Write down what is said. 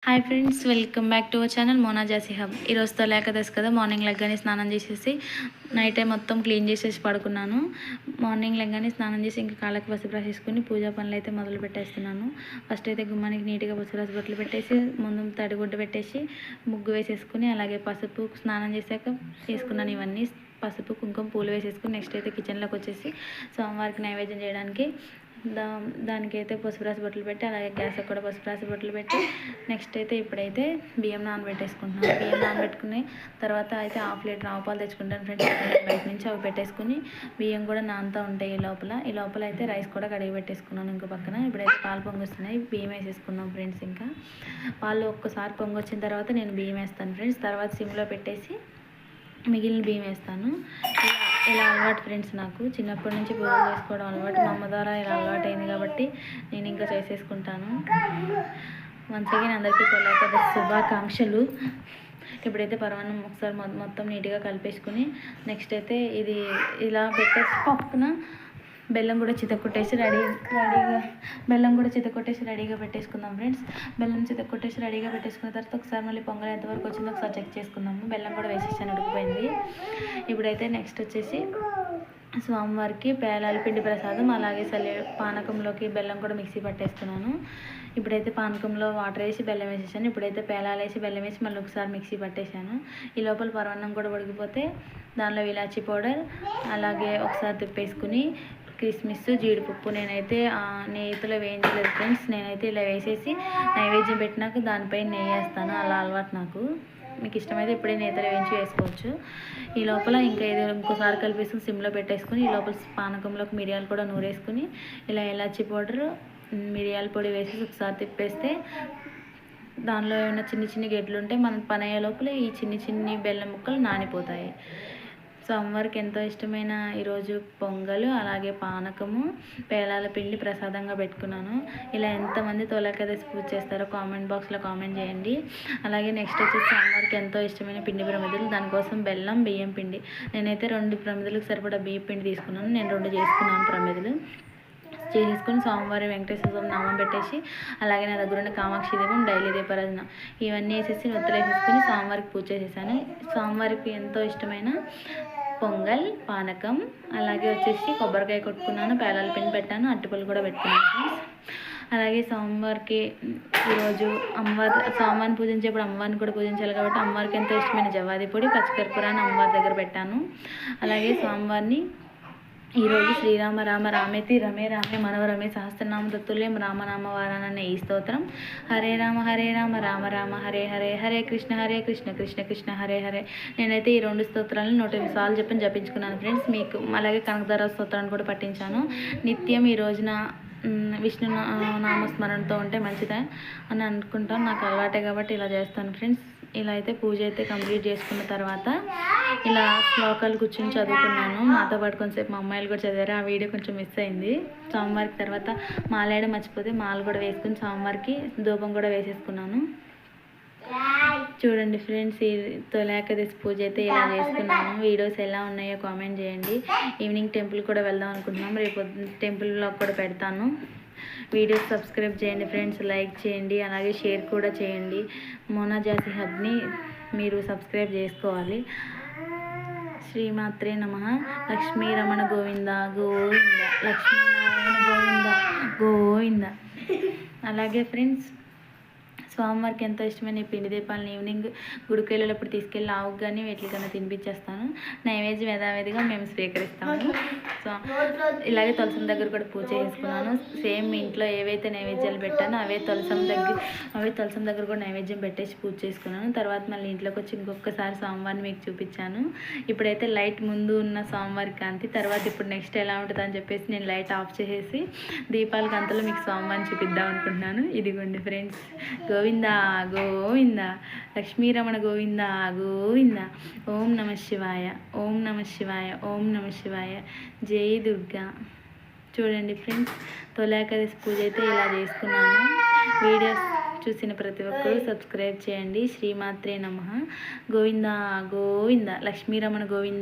Hi friends, welcome back to our channel Mona Jasi hub. ఈరోజు తొలేకదశి కదా, మార్నింగ్ లెగ్గానే స్నానం చేసేసి నైట్ టైం మొత్తం క్లీన్ చేసేసి పడుకున్నాను. మార్నింగ్ లెగ్గానే స్నానం చేసి ఇంకా కాళ్ళకి పసుపు రాసేసుకుని పూజా పనులు అయితే మొదలు పెట్టేస్తున్నాను. ఫస్ట్ అయితే గుమ్మానికి నీట్గా పసుపు రాసి బట్టలు పెట్టేసి ముందు తడిగుడ్డ పెట్టేసి ముగ్గు వేసేసుకుని అలాగే పసుపు స్నానం చేశాక వేసుకున్నాను. ఇవన్నీ పసుపు కుంకుమ పూలు వేసేసుకుని నెక్స్ట్ అయితే కిచెన్లోకి వచ్చేసి సోమవారికి నైవేద్యం చేయడానికి దానికైతే పసుపు రాసి బట్టలు పెట్టి అలాగే గ్యాస్ కూడా పసుపు రాసి బట్టలు పెట్టి నెక్స్ట్ అయితే ఇప్పుడైతే బియ్యం నానబెట్టేసుకుంటున్నాను. బియ్యం నానబెట్టుకుని తర్వాత అయితే హాఫ్ లీటర్ ఆవుపాలు తెచ్చుకుంటాను ఫ్రెండ్స్. బయట నుంచి అవి పెట్టేసుకుని బియ్యం కూడా నానుతూ ఉంటాయి. ఈ లోపల అయితే రైస్ కూడా కడిగి పెట్టేసుకున్నాను. ఇంకో పక్కన ఇప్పుడైతే పాలు పొంగొస్తున్నాయి, బియ్యం వేసేసుకున్నాం ఫ్రెండ్స్. ఇంకా పాలు ఒక్కసారి పొంగొచ్చిన తర్వాత నేను బియ్యం వేస్తాను ఫ్రెండ్స్. తర్వాత సిమ్లో పెట్టేసి మిగిలిన బియ్యం వేస్తాను. ఇలా అలవాటు ఫ్రెండ్స్, నాకు చిన్నప్పటి నుంచి పూజలు చేసుకోవడం అలవాటు. మా అమ్మ ద్వారా ఇలా అలవాటు అయింది కాబట్టి నేను ఇంకా చేసేసుకుంటాను. వన్స్ అగైన్ అందరికీ తొలేకదశి శుభాకాంక్షలు. ఇప్పుడైతే పరమాన్నం ఒకసారి మొత్తం నీట్గా కలిపేసుకుని నెక్స్ట్ అయితే ఇది ఇలా పెట్టేసి పక్కన బెల్లం కూడా చితకొట్టేసి రెడీగా పెట్టేసుకుందాం ఫ్రెండ్స్. బెల్లం చితకొట్టేసి రెడీగా పెట్టేసుకున్న తర్వాత ఒకసారి మళ్ళీ పొంగల్ ఎంతవరకు వచ్చిందో ఒకసారి చెక్ చేసుకుందాము. బెల్లం కూడా వేసేసాను, ఉడికిపోయింది. ఇప్పుడైతే నెక్స్ట్ వచ్చేసి స్వామివారికి పేలాల పిండి ప్రసాదం అలాగే పానకంలోకి బెల్లం కూడా మిక్సీ పట్టేస్తున్నాను. ఇప్పుడైతే పానకంలో వాటర్ వేసి బెల్లం వేసేసాను. ఇప్పుడైతే పేలాలు వేసి బెల్లం వేసి మళ్ళీ ఒకసారి మిక్సీ పట్టేశాను. ఈ లోపల పరమాన్నం కూడా ఉడికిపోతే దానిలో ఇలాచీ పౌడర్ అలాగే ఒకసారి తిప్పేసుకుని కిస్మిస్ జీడిపప్పు నేనైతే నెయ్యితో వేయించలేదు ఫ్రెండ్స్. నేనైతే ఇలా వేసేసి నైవేద్యం పెట్టినాక దానిపై నెయ్యి వేస్తాను. అలా అలవాటు నాకు. మీకు ఇష్టమైతే ఇప్పుడే నెయ్యితో వేయించి వేసుకోవచ్చు. ఈ లోపల ఇంకా ఇది ఇంకోసారి కలిపేసుకుని సిమ్లో పెట్టేసుకుని ఈ లోపల పానకంలోకి మిరియాలు కూడా నూరేసుకుని ఇలా ఇలాచీ పౌడర్ మిరియాల పొడి వేసేసి ఒకసారి తిప్పేస్తే దానిలో ఏమైనా చిన్న గెడ్లు ఉంటే మనం పని అయ్యే లోపల ఈ చిన్ని బెల్లం ముక్కలు నానిపోతాయి. సో అమ్మవారికి ఎంతో ఇష్టమైన ఈరోజు పొంగలు అలాగే పానకము పేలాల పిండి ప్రసాదంగా పెట్టుకున్నాను. ఇలా ఎంతమంది తొలేకదశి పూజ చేస్తారో కామెంట్ బాక్స్లో కామెంట్ చేయండి. అలాగే నెక్స్ట్ వచ్చేసి అమ్మవారికి ఎంతో ఇష్టమైన పిండి ప్రమిదలు. దానికోసం బెల్లం బియ్యం పిండి నేనైతే 2 ప్రమిదలకు సరిపడా బియ్యం పిండి తీసుకున్నాను. నేను 2 చేసుకున్నాను ప్రమిదలు. చేసేసుకొని సోమవారి వెంకటేశ్వర స్వామి నామం పెట్టేసి అలాగే నా దగ్గర ఉన్న కామాక్షి దీపం డైలీ దీపారాధన ఇవన్నీ వేసేసి ఒత్తులు వేసేసుకొని సోమవారికి పూజ చేసేసాను. సోమవారికి ఎంతో ఇష్టమైన పొంగల్ పానకం అలాగే వచ్చేసి కొబ్బరికాయ కొట్టుకున్నాను, పేలాల పిండి పెట్టాను, అరటిపళ్ళు కూడా పెట్టుకున్నాను. అలాగే సోమవారికి ఈరోజు సోమవారిని పూజించేప్పుడు అమ్మవారిని కూడా పూజించాలి కాబట్టి అమ్మవారికి ఎంతో ఇష్టమైన జవాది పొడి పచ్చికర్పూరాన్ని అమ్మవారి దగ్గర పెట్టాను. అలాగే సోమవారిని ఈరోజు శ్రీరామ రామ రామేతి రమే రామే మనోరమే సహస్రనామ తత్తుల్యం రామనామ వారానన్న ఈ స్తోత్రం. హరే రామ రామ రామ హరే హరే హరే కృష్ణ కృష్ణ కృష్ణ హరే హరే. నేనైతే ఈ 2 స్తోత్రాలను 108 సార్లు జపించుకున్నాను ఫ్రెండ్స్. మీకు అలాగే కనకధార స్తోత్రాన్ని కూడా పఠించాను. నిత్యం ఈ రోజున విష్ణు నామస్మరణతో ఉంటే మంచిదే అని అనుకుంటాను. నాకు అలవాటే కాబట్టి ఇలా చేస్తాను ఫ్రెండ్స్. ఇలా అయితే పూజ అయితే కంప్లీట్ చేసుకున్న తర్వాత ఇలా శ్లోకాలు కూర్చొని చదువుకున్నాను. నాతో పాటు కొంచెంసేపు మా అమ్మాయిలు కూడా చదివారు. ఆ వీడియో కొంచెం మిస్ అయింది. సోమవారికి తర్వాత మాలేయడం మర్చిపోతే మాల కూడా వేసుకుని సోమవారికి ధూపం కూడా వేసేసుకున్నాను. చూడండి ఫ్రెండ్స్, ఈ తొలేకదశి పూజ అయితే ఇలా చేసుకున్నాను. వీడియోస్ ఎలా ఉన్నాయో కామెంట్ చేయండి. ఈవినింగ్ టెంపుల్ కూడా వెళ్దాం అనుకుంటున్నాం. రేపు టెంపుల్ బ్లాగ్ కూడా పెడతాను. వీడియోస్ సబ్స్క్రైబ్ చేయండి ఫ్రెండ్స్, లైక్ చేయండి అలాగే షేర్ కూడా చేయండి. మోనా జాసీ హబ్ని మీరు సబ్స్క్రైబ్ చేసుకోవాలి. శ్రీమాత్రే నమః. లక్ష్మీ రమణ గోవింద గోవింద, లక్ష్మీనారాయణ గోవింద గోవింద. అలాగే ఫ్రెండ్స్, స్వామివారికి ఎంతో ఇష్టమైన ఈ పిండి దీపాలను ఈవినింగ్ గుడికి వెళ్ళేటప్పుడు తీసుకెళ్ళి ఆవుకు కానీ వీటికన్నా తినిపించేస్తాను. నైవేద్యం యథావిధిగా మేము స్వీకరిస్తాము. సో ఇలాగే తులసం దగ్గర కూడా పూజ చేసుకున్నాను. సేమ్ ఇంట్లో ఏవైతే నైవేద్యాలు పెట్టానో అవే తులసం దగ్గర కూడా నైవేద్యం పెట్టేసి పూజ చేసుకున్నాను. తర్వాత మళ్ళీ ఇంట్లోకి వచ్చి ఇంకొకసారి స్వామివారిని మీకు చూపించాను. ఇప్పుడైతే లైట్ ముందు ఉన్న స్వామివారి కాంతి, తర్వాత ఇప్పుడు నెక్స్ట్ ఎలా ఉంటుంది అని చెప్పేసి నేను లైట్ ఆఫ్ చేసేసి దీపాల కాంతిలో మీకు స్వామివారిని చూపిద్దాం అనుకుంటున్నాను. ఇదిగోండి ఫ్రెండ్స్, గోవింద గోవింద, లక్ష్మీరమణ గోవింద గోవింద. ఓం నమ శివాయ, ఓం నమ శివాయ, ఓం నమ శివాయ. జై దుర్గా. చూడండి ఫ్రెండ్స్, తొలేకదశి పూజ అయితే ఇలా చేసుకున్నాను. వీడియోస్ చూసిన ప్రతి ఒక్కరూ సబ్స్క్రైబ్ చేయండి. శ్రీమాత్రే నమః. గోవింద గోవింద, లక్ష్మీరమణ గోవింద.